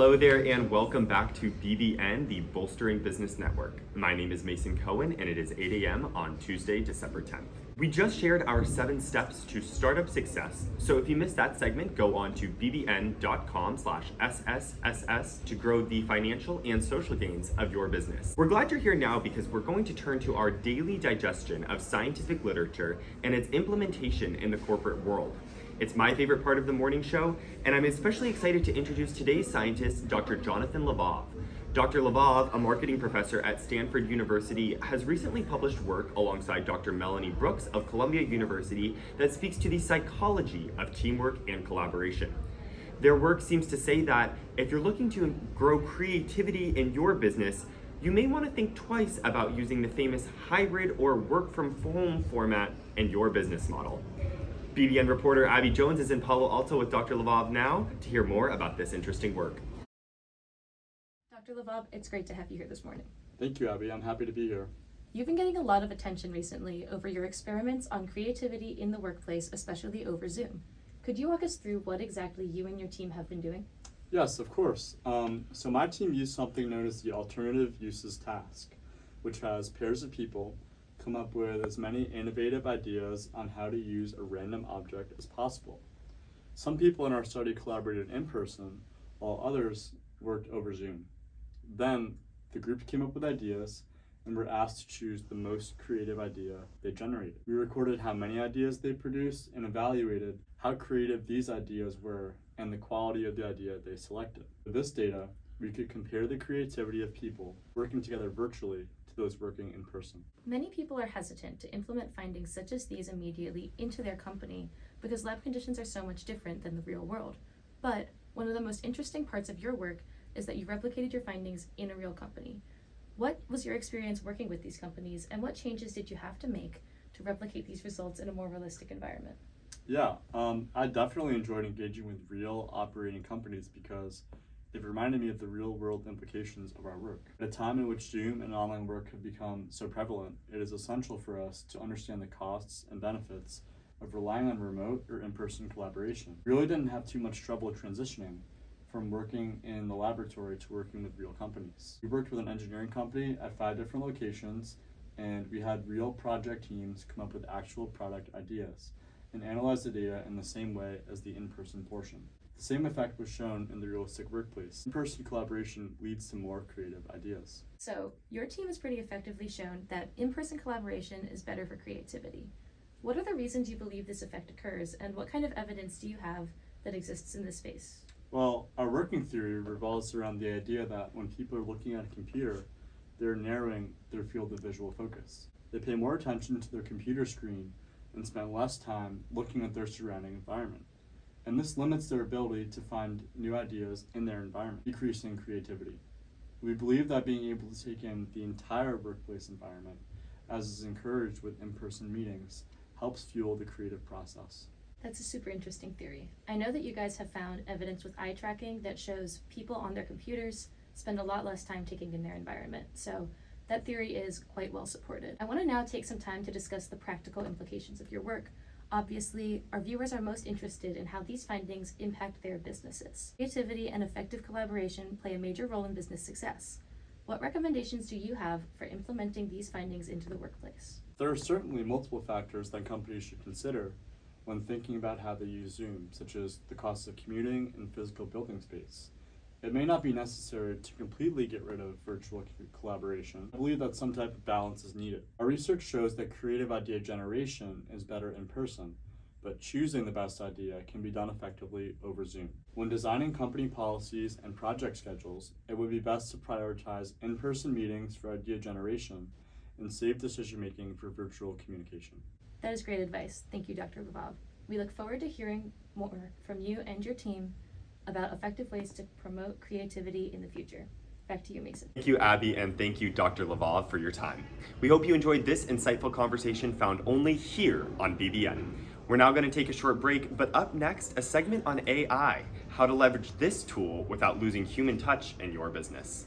Hello there and welcome back to BBN, the Bolstering Business Network. My name is Mason Cohen and it is 8 a.m. on Tuesday, December 10th. We just shared our 7 steps to startup success, so if you missed that segment, go on to bbn.com/SSSS to grow the financial and social gains of your business. We're glad you're here now because we're going to turn to our daily digestion of scientific literature and its implementation in the corporate world. It's my favorite part of the morning show, and I'm especially excited to introduce today's scientist, Dr. Jonathan Levav. Dr. Levav, a marketing professor at Stanford University, has recently published work alongside Dr. Melanie Brooks of Columbia University that speaks to the psychology of teamwork and collaboration. Their work seems to say that if you're looking to grow creativity in your business, you may want to think twice about using the famous hybrid or work from home format in your business model. BBN reporter Abby Jones is in Palo Alto with Dr. Levav now to hear more about this interesting work. Dr. Levav, it's great to have you here this morning. Thank you, Abby. I'm happy to be here. You've been getting a lot of attention recently over your experiments on creativity in the workplace, especially over Zoom. Could you walk us through what exactly you and your team have been doing? Yes, of course. So my team used something known as the alternative uses task, which has pairs of people come up with as many innovative ideas on how to use a random object as possible. Some people in our study collaborated in person, while others worked over Zoom. Then the group came up with ideas and were asked to choose the most creative idea they generated. We recorded how many ideas they produced and evaluated how creative these ideas were and the quality of the idea they selected. With this data, we could compare the creativity of people working together virtually to those working in person. Many people are hesitant to implement findings such as these immediately into their company because lab conditions are so much different than the real world. But one of the most interesting parts of your work is that you replicated your findings in a real company. What was your experience working with these companies, and what changes did you have to make to replicate these results in a more realistic environment? Yeah, I definitely enjoyed engaging with real operating companies because it reminded me of the real world implications of our work. At a time in which Zoom and online work have become so prevalent, it is essential for us to understand the costs and benefits of relying on remote or in-person collaboration. We really didn't have too much trouble transitioning from working in the laboratory to working with real companies. We worked with an engineering company at 5 different locations, and we had real project teams come up with actual product ideas and analyze the data in the same way as the in-person portion. The same effect was shown in the realistic workplace. In-person collaboration leads to more creative ideas. So, your team has pretty effectively shown that in-person collaboration is better for creativity. What are the reasons you believe this effect occurs, and what kind of evidence do you have that exists in this space? Well, our working theory revolves around the idea that when people are looking at a computer, they're narrowing their field of visual focus. They pay more attention to their computer screen and spend less time looking at their surrounding environment. And this limits their ability to find new ideas in their environment, decreasing creativity. We believe that being able to take in the entire workplace environment, as is encouraged with in-person meetings, helps fuel the creative process. That's a super interesting theory. I know that you guys have found evidence with eye tracking that shows people on their computers spend a lot less time taking in their environment. So that theory is quite well supported. I want to now take some time to discuss the practical implications of your work. Obviously, our viewers are most interested in how these findings impact their businesses. Creativity and effective collaboration play a major role in business success. What recommendations do you have for implementing these findings into the workplace? There are certainly multiple factors that companies should consider when thinking about how they use Zoom, such as the cost of commuting and physical building space. It may not be necessary to completely get rid of virtual collaboration. I believe that some type of balance is needed. Our research shows that creative idea generation is better in person, but choosing the best idea can be done effectively over Zoom. When designing company policies and project schedules, it would be best to prioritize in-person meetings for idea generation and save decision-making for virtual communication. That is great advice. Thank you, Dr. Levav. We look forward to hearing more from you and your team about effective ways to promote creativity in the future. Back to you, Mason. Thank you, Abby, and thank you, Dr. Levav, for your time. We hope you enjoyed this insightful conversation found only here on BBN. We're now going to take a short break, but up next, a segment on AI, how to leverage this tool without losing human touch in your business.